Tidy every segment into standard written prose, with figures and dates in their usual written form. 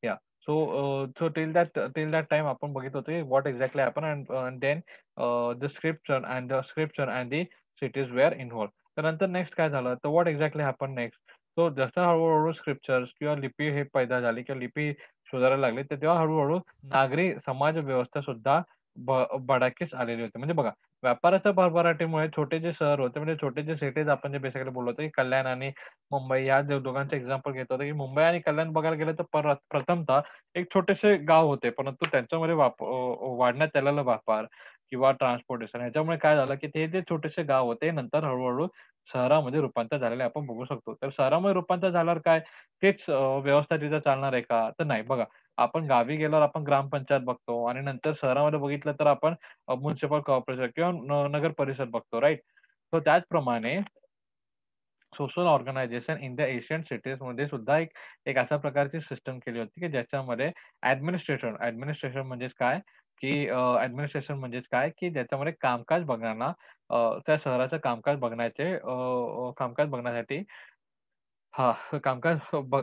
Yeah. So till that time आपण बघित होतो की what exactly happened and then the scripture and the cities were involved. तर नंतर नेक्स्ट काय झालं तर what exactly happened next? So जसं हळू-हळू स्क्रिप्चर्स किंवा लिपी हे पैदा झाली किंवा लिपी सुधारायला लागली, तर तेव्हा हळू नागरी समाज व्यवस्था सुद्धा भडाकीस आलेली होती. म्हणजे बघा, व्यापाराच्या भरभराटीमुळे छोटे जे शहर होते, म्हणजे छोटे जे सिटीज आपण जे बेसिकली बोललो होतो, की कल्याण आणि मुंबई या दोघांचं एक्झाम्पल घेत होतो, की मुंबई आणि कल्याण बघायला गेलं तर प्रथमतः एक छोटेसे गाव होते. परंतु त्यांच्यामध्ये वाढण्यात आलेला व्यापार किंवा ट्रान्सपोर्टेशन ह्याच्यामुळे काय झालं, की ते जे छोटेसे गाव होते नंतर हळू शहरामध्ये रूपांतर झालेले आपण बघू शकतो. तर शहरामध्ये रूपांतर झाल्यावर काय तेच व्यवस्था तिथं चालणार आहे का? तर नाही. बघा, आपण गावी गेल्यावर आपण ग्रामपंचायत बघतो आणि नंतर शहरामध्ये बघितलं तर आपण म्युनिसिपल कॉर्पोरेशन किंवा नगर परिषद बघतो, राइट? तर त्याचप्रमाणे social organisation in the Asian सिटीजमध्ये सुद्धा एक एक अशा प्रकारची सिस्टम केली होती, की ज्याच्यामध्ये ॲडमिनिस्ट्रेशन म्हणजेच काय, की ॲडमिनिस्ट्रेशन म्हणजेच काय, की ज्याच्यामध्ये कामकाज बघणारा त्या शहराचं कामकाज कामकाज बघण्यासाठी कामकाज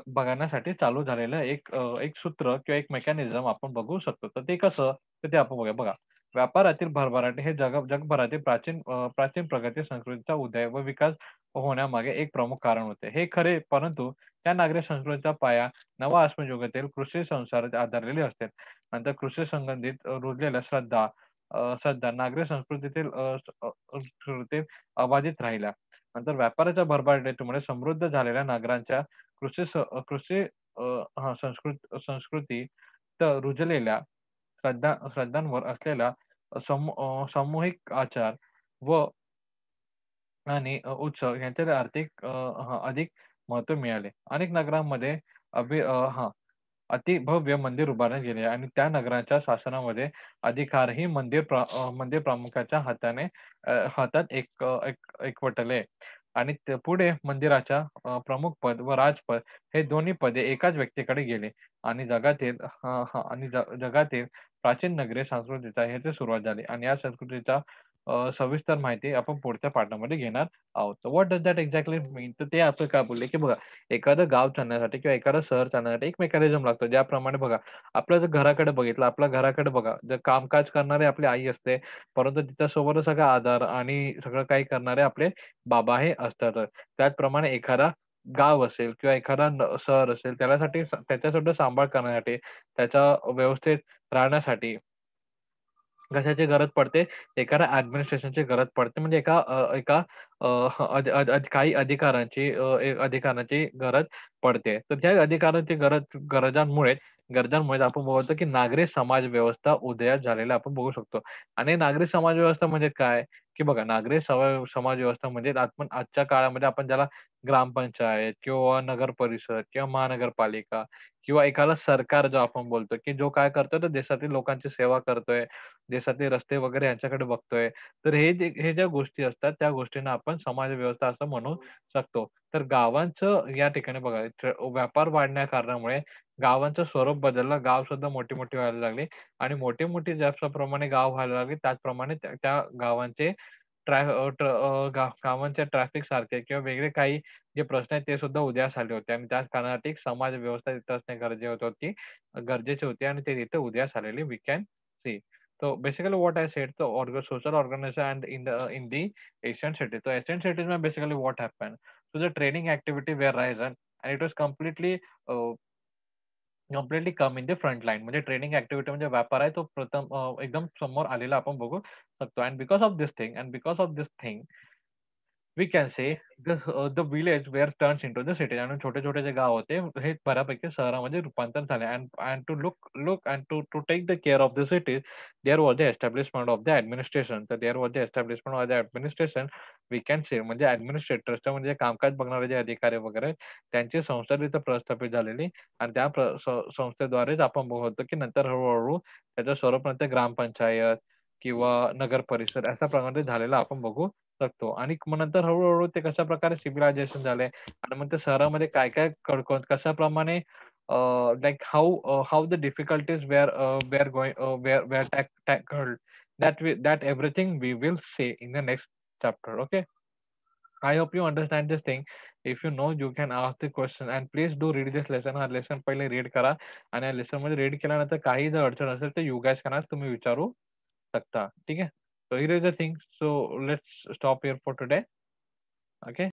बघण्यासाठी चालू झालेलं एक सूत्र किंवा एक मेकॅनिझम आपण बघू शकतो. तर ते कसं? तर ते आपण बघूया. बघा, व्यापारातील भरभराटी हे जगभरातील प्राचीन प्रगती संस्कृतीचा उदय व विकास होण्यामागे एक प्रमुख कारण होते. हे खरे, परंतु त्या नागरी संस्कृतीचा पाया नव आश्मयुगातील कृषी संस्कारावर आधारलेले असते. नंतर कृषी संबंधित रुजलेल्या श्रद्धा नागरी संस्कृतीतील संस्कृतीत अबाधित राहिल्या. नंतर व्यापाराच्या भरभराटीमुळे समृद्ध झालेल्या नागरांच्या कृषी संस्कृती तर रुजलेल्या श्रद्धांवर असलेला सामूहिक आचार व उत्सव यांच्यात अधिक महत्त्व मिळाले. अनेक नगरांमध्ये अभि अ, हां, अतिभव्य मंदिर उभारण्यात गेले आणि त्या नगराच्या शासनामध्ये अधिकारही मंदिर प्रमुखाच्या हातात एकवटले आणि ते पुढे मंदिराच्या प्रमुख पद व राजपद हे दोन्ही पदे एकाच व्यक्तीकडे गेले आणि जगातील प्राचीन नगरी संस्कृतीचा ह्याची सुरुवात झाली आणि या संस्कृतीचा सविस्तर माहिती आपण पुढच्या पाठामध्ये घेणार आहोत. व्हॉट डज दॅट एक्झॅक्टली मीन? तर ते आपण काय बोलले, की बघा, एखादं गाव चालण्यासाठी किंवा एखादं शहर चालण्यासाठी एक मेकॅनिझम लागतो. ज्याप्रमाणे बघा, आपलं जर घराकडे बघितलं, आपल्या घराकडे बघा, जर कामकाज करणारी आपली आई असते, परंतु तिच्यासोबतच सगळा आधार आणि सगळं काही करणारे आपले बाबा हे असतातच. त्याचप्रमाणे एखादा गाव असेल किंवा एखादा शहर असेल, त्याच्यासुद्धा सांभाळ करण्यासाठी, त्याच्या व्यवस्थित राहण्यासाठी कशाची गरज पडते? एखाद्या ॲडमिनिस्ट्रेशनची गरज पडते. म्हणजे एका अ, अध अध अध काही अधिकारांची गरज पडते. तर त्या अधिकारांची गरजांमुळेच आपण बघतो, की नागरी समाज व्यवस्था उदयास झालेला आपण बघू शकतो. आणि नागरी समाज व्यवस्था म्हणजे काय? की बघा, नागरी समाज व्यवस्था म्हणजे आपण आजच्या काळामध्ये आपण ज्याला ग्रामपंचायत किंवा नगर परिषद किंवा महानगरपालिका किंवा एखादा सरकार जो आपण बोलतो, की जो काय करतोय, तर देशातील लोकांची सेवा करतोय. देशातले रस्ते वगैरे यांच्याकडे बघतोय. तर हे ज्या गोष्टी असतात, त्या गोष्टींना आपण समाज व्यवस्था असं म्हणू शकतो. तर गावांचं या ठिकाणी बघा, व्यापार वाढण्या कारणामुळे गावांचं स्वरूप बदललं. गाव सुद्धा मोठी-मोठी व्हायला लागली आणि मोठी-मोठी ज्याप्रमाणे गाव व्हायला लागली, त्याचप्रमाणे त्या त्या गावांचे ट्रॅ अ, ट्र अ, गा गावांच्या ट्रॅफिक सारखे किंवा वेगळे काही जे प्रश्न आहेत, ते सुद्धा उदयास आले होते आणि त्याच कारणासाठी एक समाज व्यवस्था तिथं असणे गरजेची होती आणि ते तिथे उदयास आलेली we can see. So basically what I said, the social organization and in the Asian cities. So Asian cities में basically what happened? So the training activity were risen and it was uh, completely come in the front line. म्हणजे training activity म्हणजे व्यापार आहे तो प्रथम एकदम समोर आलेला आपण बघू शकतो. And because of this thing we can say the village where turns into the city आणि छोटे-छोटे जे गाव होते, हे बऱ्यापैकी शहरामध्ये रूपांतर झाले and and to look and to to take the care of the cities, there was the establishment of the administration. तर there was the establishment of the administration we can say म्हणजे ॲडमिनिस्ट्रेटर्सच्या म्हणजे कामकाज बघणारे जे अधिकारी वगैरे त्यांची संस्था तिथं प्रस्थापित झालेली आणि त्या संस्थेद्वारेच आपण बघतो, की नंतर हळू त्याचं स्वरूप नंतर ग्रामपंचायत किंवा नगर परिषद अशा प्रकारे झालेलं आपण बघू शकतो आणि मग नंतर हळू-हळू ते कशाप्रकारे सिव्हिलायझेशन झालंय आणि मग ते शहरामध्ये काय-काय कशाप्रमाणे like how the difficulties were tackled that everything we will see in the next chapter. Okay. I hope you understand this thing if you know you can ask the question and please do read this lesson. हा lesson पहिले read करा आणि या लेसनमध्ये read केल्यानंतर काही जर अडचण असेल तर यू गॅस कॅन तुम्ही विचारू शकता. ठीक आहे. So here is the thing. So let's stop here for today. Okay.